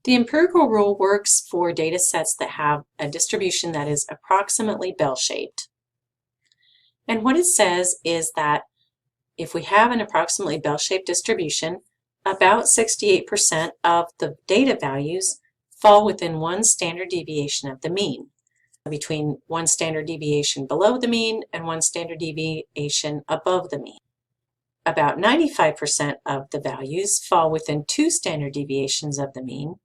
The empirical rule works for data sets that have a distribution that is approximately bell-shaped. And what it says is that if we have an approximately bell-shaped distribution, about 68% of the data values fall within one standard deviation of the mean, between one standard deviation below the mean and one standard deviation above the mean. About 95% of the values fall within two standard deviations of the mean,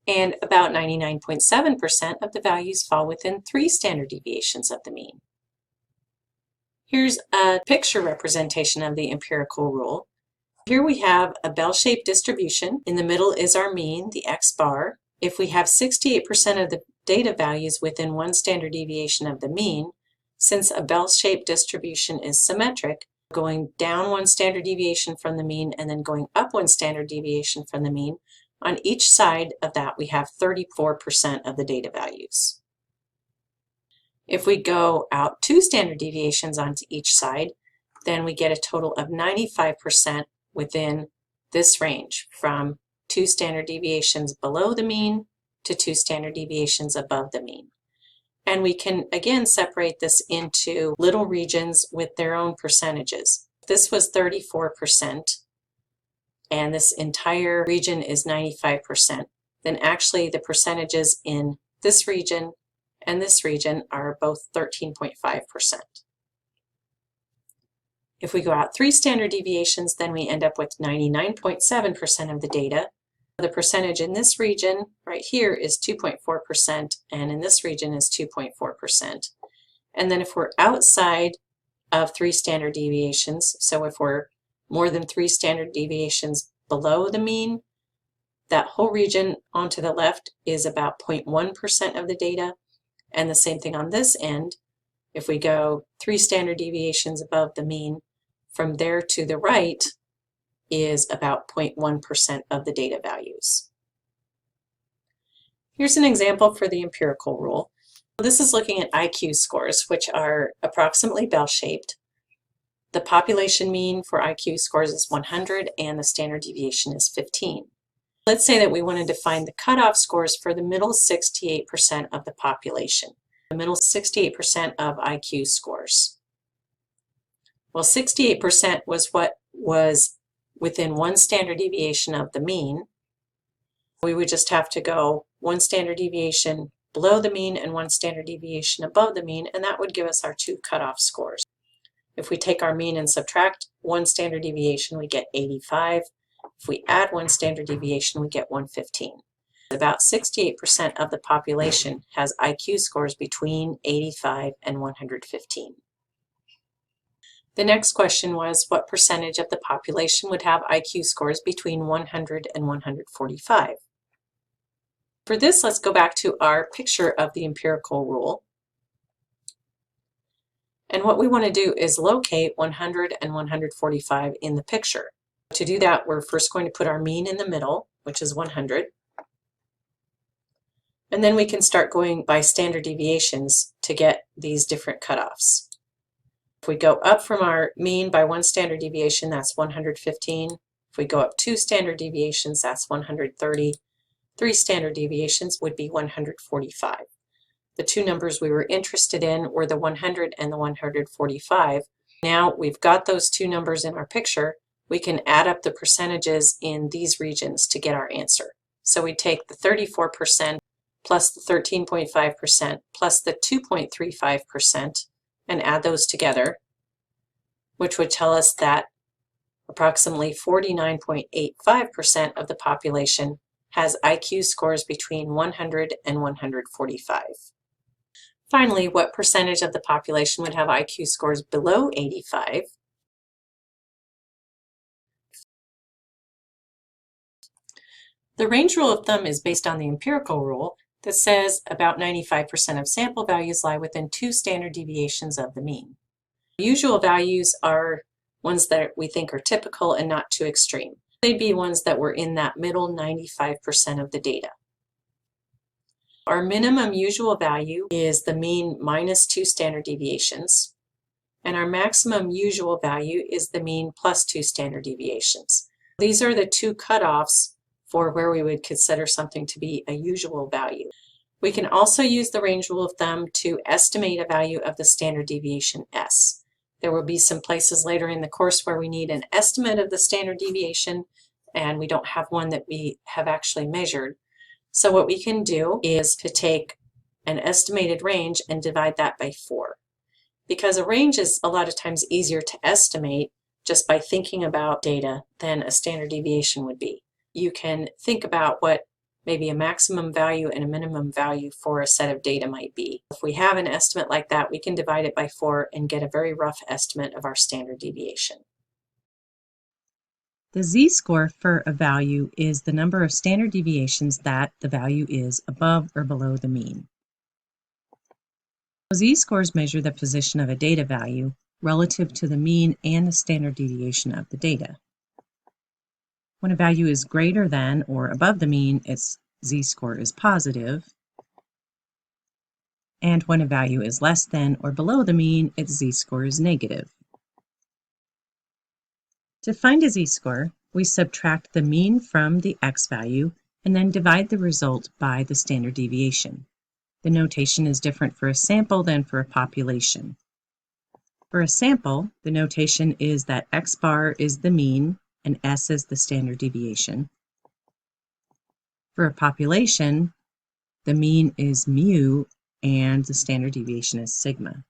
and about 99.7% of the values fall within three standard deviations of the mean. Here's a picture representation of the empirical rule. Here we have a bell-shaped distribution. In the middle is our mean, the x bar. If we have 68% of the data values within one standard deviation of the mean, since a bell-shaped distribution is symmetric, going down one standard deviation from the mean and then going up one standard deviation from the mean, on each side of that we have 34% of the data values. If we go out two standard deviations onto each side, then we get a total of 95% within this range, from two standard deviations below the mean to two standard deviations above the mean. And we can again separate this into little regions with their own percentages. If this was 34%, and this entire region is 95%, then actually the percentages in this region and this region are both 13.5%. If we go out three standard deviations, then we end up with 99.7% of the data. The percentage in this region right here is 2.4%, and in this region is 2.4%. And then if we're outside of three standard deviations, so if we're more than three standard deviations below the mean, that whole region onto the left is about 0.1% of the data. And the same thing on this end. If we go three standard deviations above the mean, from there to the right is about 0.1% of the data values. Here's an example for the empirical rule. This is looking at IQ scores, which are approximately bell-shaped. The population mean for IQ scores is 100 and the standard deviation is 15. Let's say that we wanted to find the cutoff scores for the middle 68% of the population, the middle 68% of IQ scores. Well, 68% was what was within one standard deviation of the mean. We would just have to go one standard deviation below the mean and one standard deviation above the mean, and that would give us our two cutoff scores. If we take our mean and subtract one standard deviation, we get 85. If we add one standard deviation, we get 115. About 68% of the population has IQ scores between 85 and 115. The next question was, what percentage of the population would have IQ scores between 100 and 145? For this, let's go back to our picture of the empirical rule. And what we want to do is locate 100 and 145 in the picture. To do that, we're first going to put our mean in the middle, which is 100. And then we can start going by standard deviations to get these different cutoffs. If we go up from our mean by one standard deviation, that's 115. If we go up two standard deviations, that's 130. Three standard deviations would be 145. The two numbers we were interested in were the 100 and the 145. Now we've got those two numbers in our picture, we can add up the percentages in these regions to get our answer. So we take the 34% plus the 13.5% plus the 2.35% and add those together, which would tell us that approximately 49.85% of the population has IQ scores between 100 and 145. Finally, what percentage of the population would have IQ scores below 85? The range rule of thumb is based on the empirical rule that says about 95% of sample values lie within two standard deviations of the mean. Usual values are ones that we think are typical and not too extreme. They'd be ones that were in that middle 95% of the data. Our minimum usual value is the mean minus two standard deviations, and our maximum usual value is the mean plus two standard deviations. These are the two cutoffs for where we would consider something to be a usual value. We can also use the range rule of thumb to estimate a value of the standard deviation S. There will be some places later in the course where we need an estimate of the standard deviation and we don't have one that we have actually measured. So what we can do is to take an estimated range and divide that by 4. Because a range is a lot of times easier to estimate just by thinking about data than a standard deviation would be. You can think about what maybe a maximum value and a minimum value for a set of data might be. If we have an estimate like that, we can divide it by 4 and get a very rough estimate of our standard deviation. The z-score for a value is the number of standard deviations that the value is above or below the mean. Z-scores measure the position of a data value relative to the mean and the standard deviation of the data. When a value is greater than or above the mean, its z-score is positive. And when a value is less than or below the mean, its z-score is negative. To find a z-score, we subtract the mean from the x value and then divide the result by the standard deviation. The notation is different for a sample than for a population. For a sample, the notation is that x bar is the mean and s is the standard deviation. For a population, the mean is mu and the standard deviation is sigma.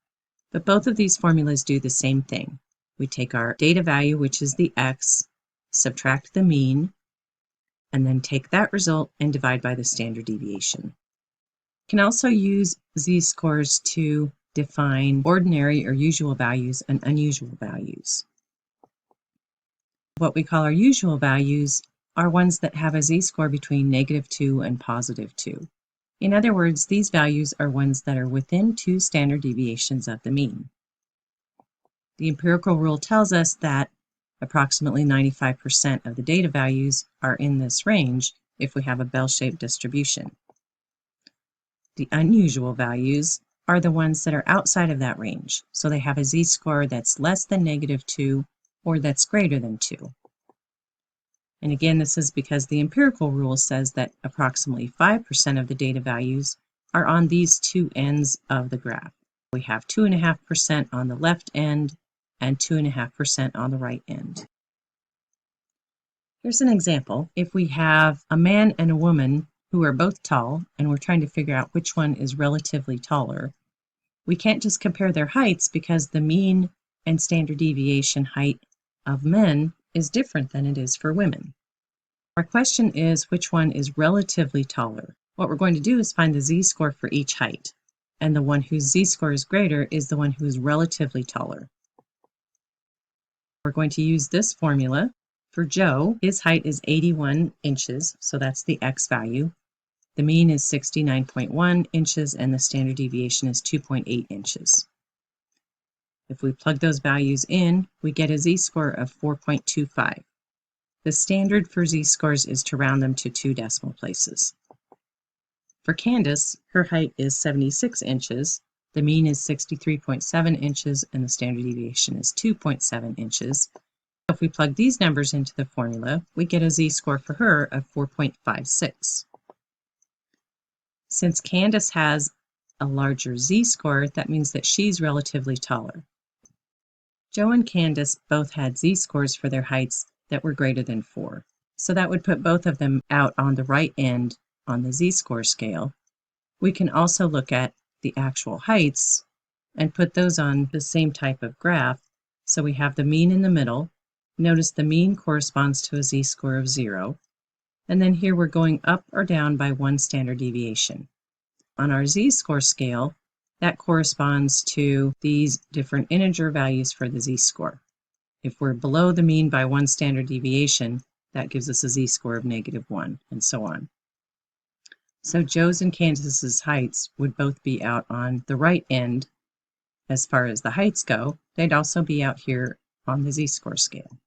But both of these formulas do the same thing. We take our data value, which is the x, subtract the mean, and then take that result and divide by the standard deviation. You can also use z-scores to define ordinary or usual values and unusual values. What we call our usual values are ones that have a z-score between -2 and +2. In other words, these values are ones that are within 2 standard deviations of the mean. The empirical rule tells us that approximately 95% of the data values are in this range if we have a bell-shaped distribution. The unusual values are the ones that are outside of that range, so they have a z-score that's less than -2 or that's greater than 2. And again, this is because the empirical rule says that approximately 5% of the data values are on these two ends of the graph. We have 2.5% on the left end and 2.5% on the right end. Here's an example. If we have a man and a woman who are both tall and we're trying to figure out which one is relatively taller, we can't just compare their heights because the mean and standard deviation height of men is different than it is for women. Our question is which one is relatively taller. What we're going to do is find the z-score for each height, and the one whose z-score is greater is the one who is relatively taller. We're going to use this formula. For Joe, his height is 81 inches, so that's the x value. The mean is 69.1 inches and the standard deviation is 2.8 inches. If we plug those values in, we get a z-score of 4.25. The standard for z-scores is to round them to 2 decimal places. For Candace, her height is 76 inches, the mean is 63.7 inches, and the standard deviation is 2.7 inches. If we plug these numbers into the formula, we get a z-score for her of 4.56. Since Candace has a larger z-score, that means that she's relatively taller. Joe and Candace both had z-scores for their heights that were greater than 4. So that would put both of them out on the right end on the z-score scale. We can also look at the actual heights and put those on the same type of graph. So we have the mean in the middle. Notice the mean corresponds to a z-score of 0. And then here we're going up or down by 1 standard deviation. On our z-score scale, that corresponds to these different integer values for the z-score. If we're below the mean by 1 standard deviation, that gives us a z-score of -1, and so on. So Joe's and Candace's heights would both be out on the right end as far as the heights go. They'd also be out here on the z-score scale.